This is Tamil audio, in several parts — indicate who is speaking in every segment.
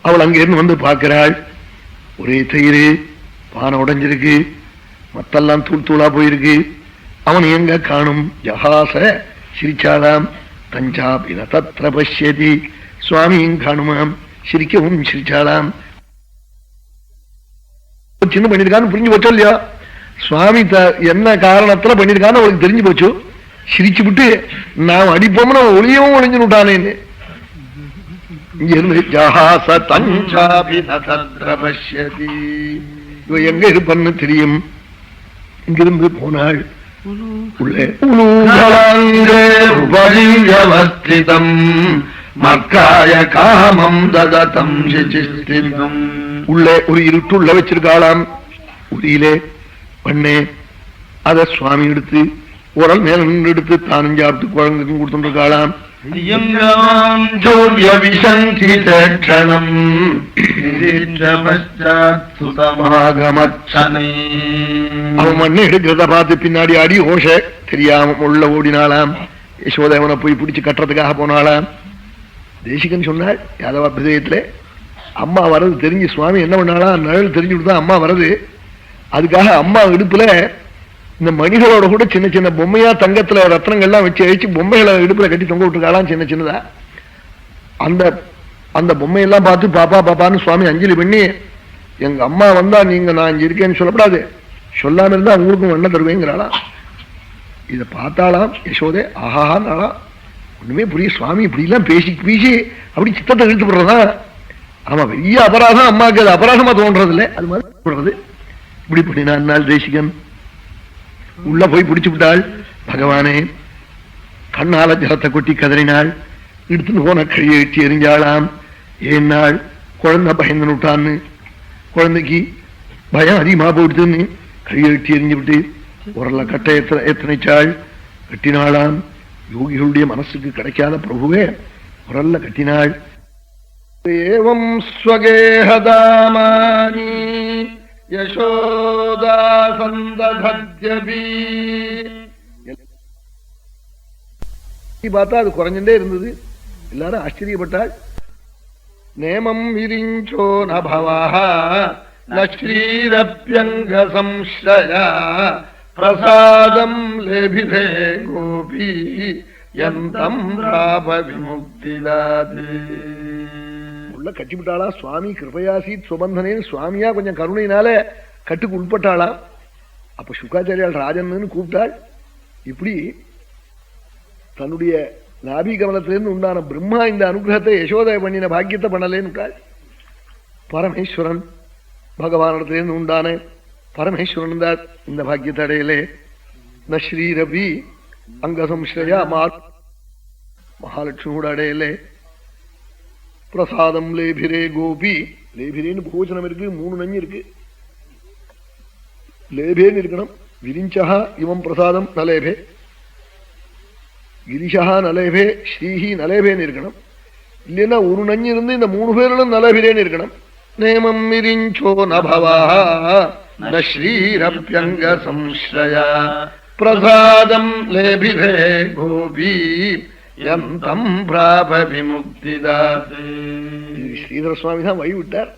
Speaker 1: அவள் அங்கிருந்து வந்து பார்க்கிறாள். ஒரே தயிர், பானை உடைஞ்சிருக்கு, மத்தெல்லாம் தூள் தூளா போயிருக்கு. அவன் எங்க காணும்? ஜஹாச சிரிச்சாளாம். தஞ்சாபின தத்ர பஷ்யதி, சுவாமியும் காணுமாம். சிரிக்கவும் சிரிச்சாளாம். சின்ன பண்ணிருக்கான்னு புரிஞ்சு போச்சோ இல்லையா? சுவாமி என்ன காரணத்துல பண்ணிருக்கான்னு அவளுக்கு தெரிஞ்சு போச்சு. சிரிச்சு விட்டு நாம் அடிப்போம்னு ஒளியவும் ஒளிஞ்சு விட்டானேன்னு எங்க இருப்பன்னு தெரியும். இங்கிருந்து போனாள். உள்ளே மக்காய காமம் தததம் சிசிஸ்திதம். உள்ளே ஒரு இருட்டுள்ள வச்சிருக்காளாம். உரியிலே பண்ணே அத சுவாமி எடுத்து உரல் மேல நின்று எடுத்து தானும் சாப்பிட்டு குழந்தைக்கும் கொடுத்துருக்காளாம். அவன் மண்ணை எடுக்கிறத பார்த்து பின்னாடி அடி ஓஷ தெரியாம உள்ள ஓடினாளாம். யசோதேவனை போய் பிடிச்சு கட்டுறதுக்காக போனாளாம். தேசிகன் சொன்னாள் யாதவ பிரதேயத்துல அம்மா வர்றது தெரிஞ்சு சுவாமி என்ன பண்ணாலாம், நிழல் தெரிஞ்சு விட்டுதான் அம்மா வர்றது. அதுக்காக அம்மா இடுப்புல இந்த மணிகளோட கூட சின்ன சின்ன பொம்மையா தங்கத்துல ரத்னங்கள்லாம் வச்சு அழிச்சு பொம்மைகளை இடுப்புல கட்டி தொங்க விட்டுருக்காளாம் சின்ன சின்னதா. அந்த அந்த பொம்மையெல்லாம் பார்த்து பாப்பா பாப்பான்னு சுவாமி அஞ்சலி பண்ணி, எங்க அம்மா வந்தா நீங்க நான் இங்க இருக்கேன்னு சொல்லப்படாது, சொல்லாம இருந்தா உங்களுக்கும் வண்ண தருவேங்கிறாளாம். இதை பார்த்தாலாம் யசோதே. ஆஹான்னாலாம். ஒண்ணுமே புரிய, சுவாமி இப்படி எல்லாம் பேசி பேசி அப்படி சித்தத்தை இழுத்து போடுறதா? ஆமா, பெரிய அபராதம். அம்மாவுக்கு அது அபராதமா தோன்றது இல்லை, அது மாதிரி போடுறது. இப்படி பண்ணினான் தேசிகன். உள்ள போய் பிடிச்சு விட்டாள். பகவானே கண்ணால ஜலத்தை கொட்டி கதறினாள். எடுத்துன்னு போன கையை எட்டி எறிஞ்சாளாம். ஏன்னாள் குழந்தை பயந்து விட்டான்னு. குழந்தைக்கு பயம் அதிகமா போயிடுதுன்னு கையை எட்டி எறிஞ்சு விட்டு உரல கட்டை எத்தனைச்சாள். கட்டினாளாம். யோகிகளுடைய மனசுக்கு கிடைக்காத பிரபுவே உரல்ல கட்டினாள். ஏவம் ஸ்வகேஹதாமானி யசோதா சந்ததத்யபி. பார்த்தா அது குறைஞ்சுட்டே இருந்தது. எல்லாரும் ஆச்சரியப்பட்டாள். நேமம் விரிஞ்சோ நபவஹ நஸ்ரீரப்யங்க சம்ஸ்ரயா பிரசாதம் லேபிதே கோபி யந்தம் ராப விமுக்திதாதே. உள்ள கட்டிவிட்டாளா. சுவாமி கிருபயாசீத் சுபந்தனேன்னு சுவாமியா கொஞ்சம் கருணையினால கட்டுக்கு உட்பட்டாளா. அப்ப சுக்காச்சாரியால் ராஜன்னு கூப்பிட்டாள். இப்படி தன்னுடைய நாபி கமலத்திலிருந்து உண்டான பிரம்மா இந்த அனுகிரகத்தை யசோதை பண்ணின பாக்கியத்தை பண்ணலேன்னு விட்டாள். பரமேஸ்வரன் பகவானிடத்திலிருந்து உண்டான பரமேஸ்வரன் தான் இந்த பாக்கியத்தை அடையலே. நஸ்ரீரபி அங்கசம்ஸ்ரயா மகாலட்சுமியோட அடையலே. பிரசாதம் லேபிரே கோபி. லேபிரேன்னு போஜனம் இருக்கு, 3 நஞ்சு இருக்கு. லேபேன்னு இருக்கணும். விரிஞ்சா இவம் பிரசாதம் நலேபே, கிரிஷா நலேபே, ஸ்ரீஹி நலேபேன்னு இருக்கணும். இல்லைன்னா ஒரு நஞ்சு இருந்து இந்த 3 பேர்களும் நலேபிரேன்னு இருக்கணும். நேமம் விரிஞ்சோ நபவா நஸ்ரீரப்யங்க சம்ஸ்ரயா பிரசாதம் லேபிரே கோபி யந்தம் பிராப விமுக்திதாதே. ஸ்ரீதர சுவாமி தான் வழி விட்டார்.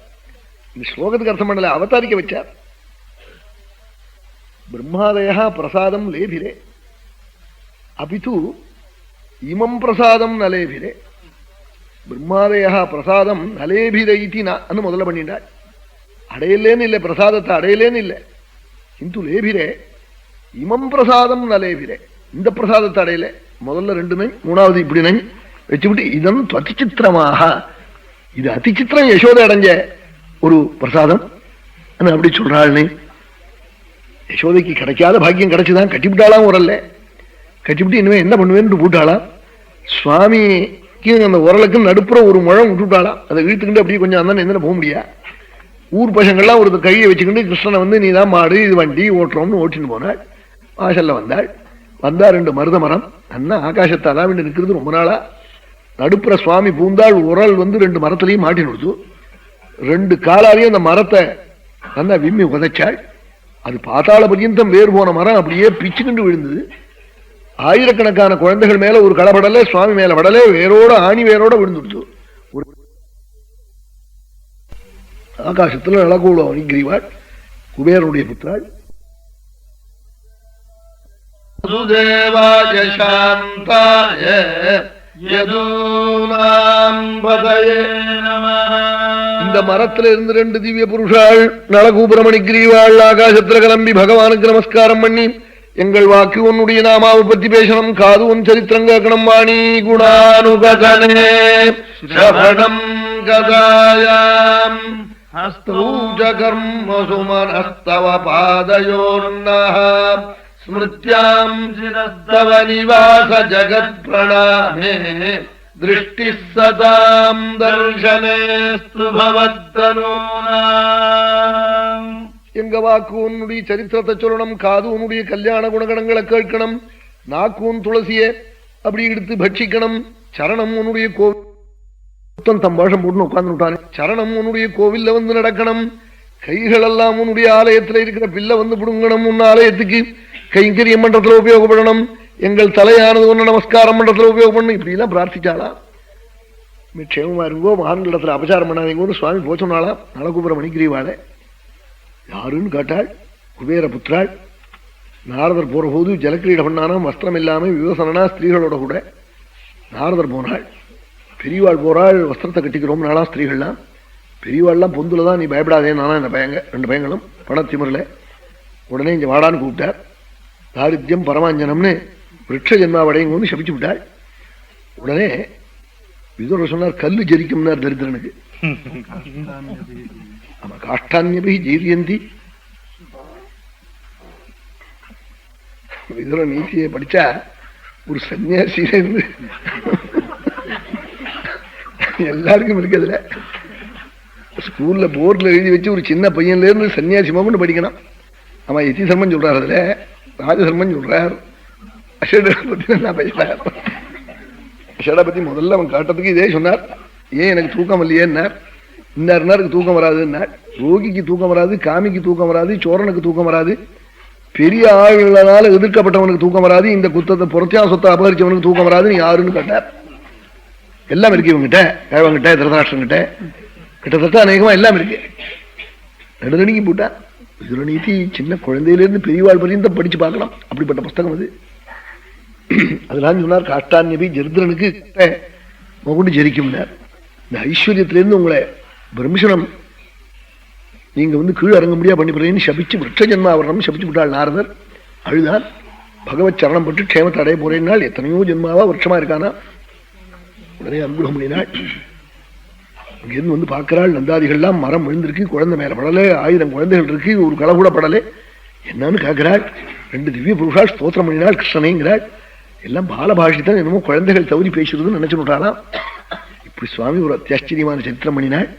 Speaker 1: இந்த ஸ்லோகத்துக்கு அர்த்தம் பண்ணல, அவதாரிக்க வச்சார். பிரம்மாதயா பிரசாதம் லேபிரே அபிது இமம் பிரசாதம் நலேபிரே. பிரம்மாதயா பிரசாதம் நலேபிரைத்தி நான் முதல்ல பண்ணிட்டாள். அடையலேன்னு இல்லை, பிரசாதத்தை அடையலேன்னு இல்லை. கிந்து லேபிரே இமம் பிரசாதம் நலேபிரே. இந்த பிரசாதத்தை அடையல. முதல்ல 2 நை, 3வது இப்படி நை வச்சுவிட்டு இதன் அதிச்சித்திரமாக, இது அதிச்சித்திரம் யசோதை அடைஞ்ச ஒரு பிரசாதம் அப்படி சொல்றாள். யசோதைக்கு கிடைக்காத பாக்கியம் கிடைச்சுதான் கட்டிவிட்டாளாம். உரல்ல கட்டிவிட்டு இனிமே என்ன பண்ணுவேன்னு போட்டாளாம். சுவாமிக்கு அந்த உரலுக்கு நடுப்புற ஒரு முழம் விட்டுவிட்டாளாம். அதை இழுத்துக்கிட்டு அப்படியே கொஞ்சம் அந்த எந்த போக முடியா. ஊர் பசங்கள்லாம் ஒரு கையை வச்சுக்கிட்டு கிருஷ்ணனை வந்து நீ தான் மாடு இது வண்டி ஓட்டுறோம்னு ஓட்டின்னு போனாள். வாசல்ல வந்தாள். வந்தா 2 மருத மரம் அண்ணா ஆகாசத்தை அதான் வேண்டி நிற்கிறது ரொம்ப நாளா. நடுப்புற சுவாமி பூந்தாள். உரல் வந்து 2 மரத்திலையும் மாட்டி கொடுத்து 2 காலாலையும் அந்த மரத்தை நல்லா விம்மி உதைச்சாள். அது பாத்தாள பர்யந்தம் வேறு போன மரம் அப்படியே பிச்சுக்கிண்டு விழுந்தது. ஆயிரக்கணக்கான குழந்தைகள் மேல ஒரு களப்படலை, சுவாமி மேல படலை, வேரோட ஆணி வேரோட விழுந்துடுச்சு. ஆகாசத்துல நலகூபரமணி கிரீவாள் குபேரனுடைய புத்திராள். இந்த மரத்துல இருந்து 2 திவ்ய புருஷாள் நலகூபரமணி கிரீவாள் ஆகாசத்துல கிளம்பி பகவானுக்கு நமஸ்காரம் பண்ணி, எங்கள் வாக்கு உன்னுடைய நாமாவை பத்தி பேசணும், காது உன் சரித்திரம் கேட்கணும், வாணி குணானுகதனே ஸ்ரவணம் கதாயாம் ஹஸ்தூஜகர்மசுமனஸ்தவ பாதயோர்ணஹ ஸ்மிருத்யாம் சிரஸ்தவ நிவாச ஜகத் பிரணாமே திருஷ்டி சதாம் தர்ஷனேஸ்து பவத்தனூனாம். எங்க வாக்கு உன்னுடைய சரித்திரத்தை சொல்லணும், காது உன்னுடைய கல்யாண குணகணங்களை கேட்கணும், நாக்கு உன் துளசிய அப்படி எடுத்து பட்சிக்கணும், சரணம் உன்னுடைய கோவில் தம்பாஷம் போட்டு உட்கார்ந்து விட்டானே, சரணம் உன்னுடைய கோவில்ல வந்து நடக்கணும், கைகள் எல்லாம் உன்னுடைய ஆலயத்துல இருக்கிற பில்ல வந்து பிடுங்கணும், உன் ஆலயத்துக்கு கைங்கரிய மன்றத்துல உபயோகப்படணும், எங்கள் தலையானது ஒன்று நமஸ்காரம் மன்றத்துல உபயோகப்படணும். இப்படி எல்லாம் பிரார்த்திச்சாளா. க்ஷேமமா இருங்கோ, மகான்களிடத்துல அபச்சாரம் பண்ணாதீங்கன்னு சுவாமி போச்சோன்னாளா. நலகூபரமணி கிரீவாளே யாருன்னு கேட்டாள். குபேர புத்திராள். நாரதர் போற போது ஜலக்கிரீட பண்ணானா, வஸ்திரம் இல்லாம விவசனா ஸ்திரீகளோட கூட நாரதர் போனாள். பெரியவாள் போறாள், வஸ்திரத்தை கட்டிக்கிறோம் நாளா ஸ்திரீகள்லாம். பெரியவாள்லாம் பொந்துலதான், நீ பயப்படாதே நானா இந்த பையங்க 2 பையங்களும் பணத்திமரில். உடனே இங்க வாடான்னு கூப்பிட்டார். தாரித்யம் பரமாஞ்சனம்னு விரட்ச ஜென்மாவடையங்கன்னு சபிச்சு விட்டாள். உடனே விதுரர் சொன்னார், கல்லு ஜரிக்கும்னார் தரித்திரனுக்கு. ஆமா, காஷ்டான்யபி ஜீரியந்தி. விதுர நீதியை படிச்சா ஒரு சன்னியாசியில இருந்து எல்லாருக்கும் இருக்குதுல. ஸ்கூல்ல போர்ட்ல எழுதி வச்சு ஒரு சின்ன பையன்ல இருந்து சன்னியாசி மாமன்னு படிக்கணும். ஆமா, எத்தி சர்மன் சொல்றாரு, அதுல ராஜசர்மன் சொல்றார், அஷட பத்தி நான் பேசுறார். அஷட பத்தி முதல்ல அவன் காட்டுறதுக்கு இதே சொன்னார். ஏன் எனக்கு தூக்கம் இல்லையேன்னார். இன்னாருக்கு தூக்கம் வராதுன்னார். ரோகிக்கு தூக்கம் வராது, காமிக்கு தூக்கம் வராது, சோரனுக்கு தூக்கம் வராது, பெரிய ஆளுனால எதிர்க்கப்பட்டவனுக்கு தூக்கம் வராது, இந்த குத்தத்தை புறத்தியா சொத்தை அபகரிச்சவனுக்கு தூக்கம் வராது. நீ யாருன்னு கேட்டார். எல்லாம் இருக்கு இவங்கிட்ட, கிழவங்கிட்ட, திருதராஷ்டிரங்கிட்ட, கிட்டத்தட்ட அநேகமா எல்லாம் இருக்கு. நடுநடுங்கி போட்டா. விதுரநீதி சின்ன குழந்தையிலிருந்து பெரியவாள் பரியந்தம் படிச்சு பார்க்கலாம். அப்படிப்பட்ட புஸ்தகம் அது. அதெல்லாம் சொன்னார், காஷ்டான்யபி ஜரித்திரனுக்கு கொண்டு ஜரிக்கும்னார். இந்த ஐஸ்வர்யத்திலிருந்து உங்களை பிரமிஷனம் நீங்க கீழே இறங்க முடியா பண்ணி போறேன்னு சபிச்சு விரட்ச ஜென்மாவரணம் சபிச்சு விட்டாள் நாரதர். அழுதான். பகவத் சரணம் பட்டு க்ஷேமத்தை அடைய போறேன்னால் எத்தனையோ ஜென்மாவா வருஷமா இருக்கானா. உடனே அனுகிரகம் பண்ணினாள். அங்கிருந்து பார்க்கிறாள், நந்தாதிகள்லாம் மரம் விழுந்திருக்கு, குழந்தை மேல படலை, 1000 குழந்தைகள் இருக்கு, ஒரு களை கூட படலை. என்னன்னு கேட்கிறாள். 2 திவ்ய புருஷா ஸ்தோத்திரம் பண்ணினாள், கிருஷ்ணனேங்கிறாள். எல்லாம் பாலபாஷித்தான் என்னமோ குழந்தைகள் தவறி பேசுறதுன்னு நினைச்சு விட்டாலாம். இப்படி சுவாமி ஒரு அத்தியாச்சரியமான சரித்திரம் பண்ணினாள்.